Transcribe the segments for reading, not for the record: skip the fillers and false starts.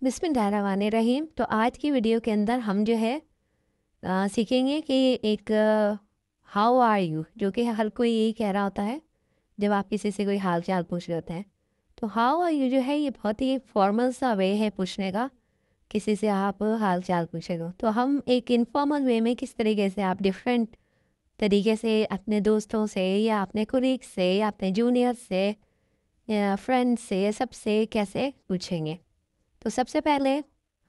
बिस्मिल्लाहिर्रहमानिर्रहीम। तो आज की वीडियो के अंदर हम जो है सीखेंगे कि एक हाउ आर यू, जो कि हर कोई यही कह रहा होता है जब आप किसी से कोई हाल चाल पूछ रहे होते हैं। तो हाउ आर यू जो है ये बहुत ही फॉर्मल सा वे है पूछने का, किसी से आप हाल चाल पूछेगा। तो हम एक इनफॉर्मल वे में किस तरीके से आप डिफरेंट तरीके से अपने दोस्तों से या अपने कोलीग से या अपने जूनियर से या फ्रेंड से सबसे कैसे पूछेंगे। तो सबसे पहले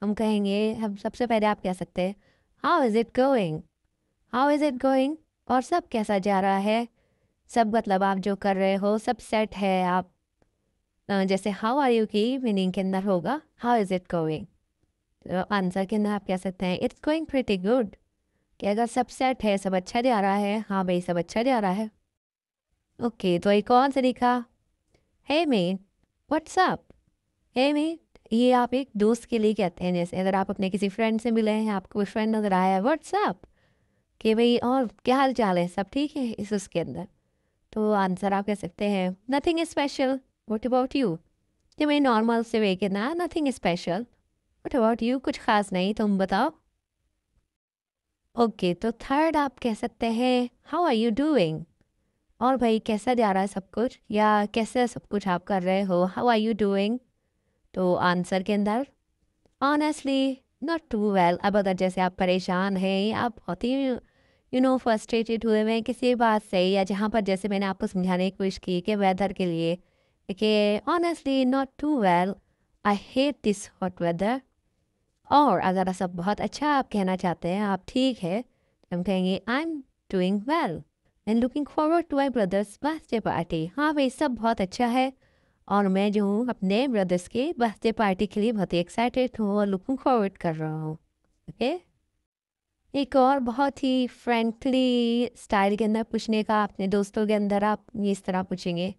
हम कहेंगे, हम सबसे पहले आप कह सकते हैं how is it going, how is it going. और सब कैसा जा रहा है, सब मतलब आप जो कर रहे हो सब सेट है। आप जैसे हाउ आर यू की मीनिंग के अंदर होगा हाउ इज़ इट गोइंग, तो आंसर के अंदर आप कह सकते हैं इट्स गोइंग प्रीटी गुड। कि अगर सब सेट है, सब अच्छा जा रहा है, हाँ भाई सब अच्छा जा रहा है। ओके, तो एक और तरीका, हे मीट व्हाट्स अप। हे मीट, ये आप एक दोस्त के लिए कहते हैं। जैसे अगर आप अपने किसी फ्रेंड से मिले हैं, आपको कोई फ्रेंड नजर आया है, व्हाट्सअप, कि भाई और क्या हाल चाल है, सब ठीक है इस उसके अंदर। तो आंसर आप कह सकते हैं nothing special, what about you. कि भाई नॉर्मल से वे के ना, nothing special, what about you, कुछ खास नहीं, तुम बताओ। ओके, तो थर्ड आप कह सकते हैं हाउ आर यू डूइंग। और भाई कैसा जा रहा है सब कुछ, या कैसे सब कुछ आप कर रहे हो, हाउ आर यू डूइंग। तो आंसर के अंदर ऑनेस्टली नॉट टू वेल। अब अगर जैसे आप परेशान हैं या आप बहुत ही फ्रस्ट्रेटेड हुए हुए हैं किसी बात से, या जहाँ पर जैसे मैंने आपको समझाने की कोशिश की कि वेदर के लिए, कि honestly not too well, I hate this hot weather. और अगर सब बहुत अच्छा आप कहना चाहते हैं, आप ठीक है, तो हम कहेंगे I am doing well and looking forward to my brother's birthday party. हाँ भाई सब बहुत अच्छा है, और मैं जो हूँ अपने ब्रदर्स की बर्थडे पार्टी के लिए बहुत ही एक्साइटेड हूँ और लुकिंग फॉरवर्ड कर रहा हूँ। ओके, एक और बहुत ही फ्रेंकली स्टाइल के अंदर पूछने का, अपने दोस्तों के अंदर आप ये इस तरह पूछेंगे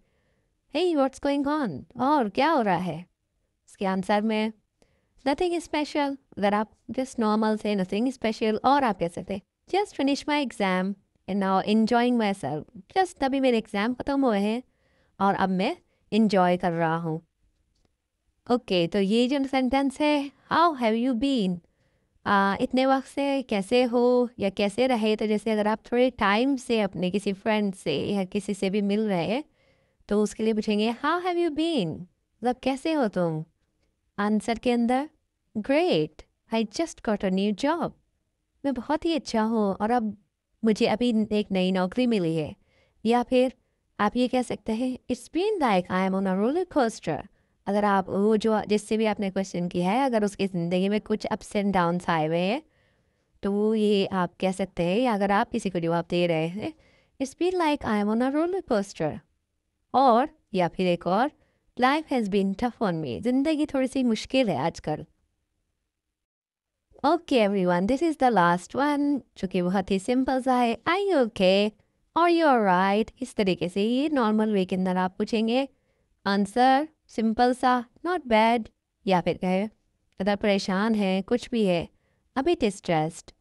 हे व्हाट्स गोइंग ऑन, और क्या हो रहा है। इसके आंसर में नथिंग स्पेशल। अगर आप जस्ट नॉर्मल से नथिंग स्पेशल, और आप कह सकते हैं just finish my exam and now enjoying my self. Just अभी मेरे एग्जाम खत्म हुए हैं और अब मैं इंजॉय कर रहा हूँ। ओके, तो ये जो सेंटेंस है हाउ हैव यू बीन, इतने वक्त से कैसे हो या कैसे रहे। तो जैसे अगर आप थोड़े टाइम से अपने किसी फ्रेंड से या किसी से भी मिल रहे हैं, तो उसके लिए पूछेंगे हाउ हैव यू बीन, मतलब कैसे हो तुम। आंसर के अंदर great, I just got a new job, मैं बहुत ही अच्छा हूँ और अब मुझे अभी एक नई नौकरी मिली है। या फिर आप ये कह सकते हैं it's been like I am on a roller coaster. अगर आप वो जो जिससे भी आपने क्वेश्चन किया है, अगर उसकी ज़िंदगी में कुछ अप्स एंड डाउन्स आए हुए हैं, तो वो ये आप कह सकते हैं। या अगर आप किसी को जवाब दे रहे हैं it's been like I am on a roller coaster. और या फिर एक और, life has been tough on me, ज़िंदगी थोड़ी सी मुश्किल है आजकल। Okay everyone, this is the last one, जो कि बहुत ही सिंपल सा है, आई यू ओके और यू आर राइट। इस तरीके से ये नॉर्मल वे के अंदर आप पूछेंगे। आंसर सिंपल सा, नॉट बैड। या फिर कहे अगर परेशान है, कुछ भी है, अ बिट स्ट्रेस्ड,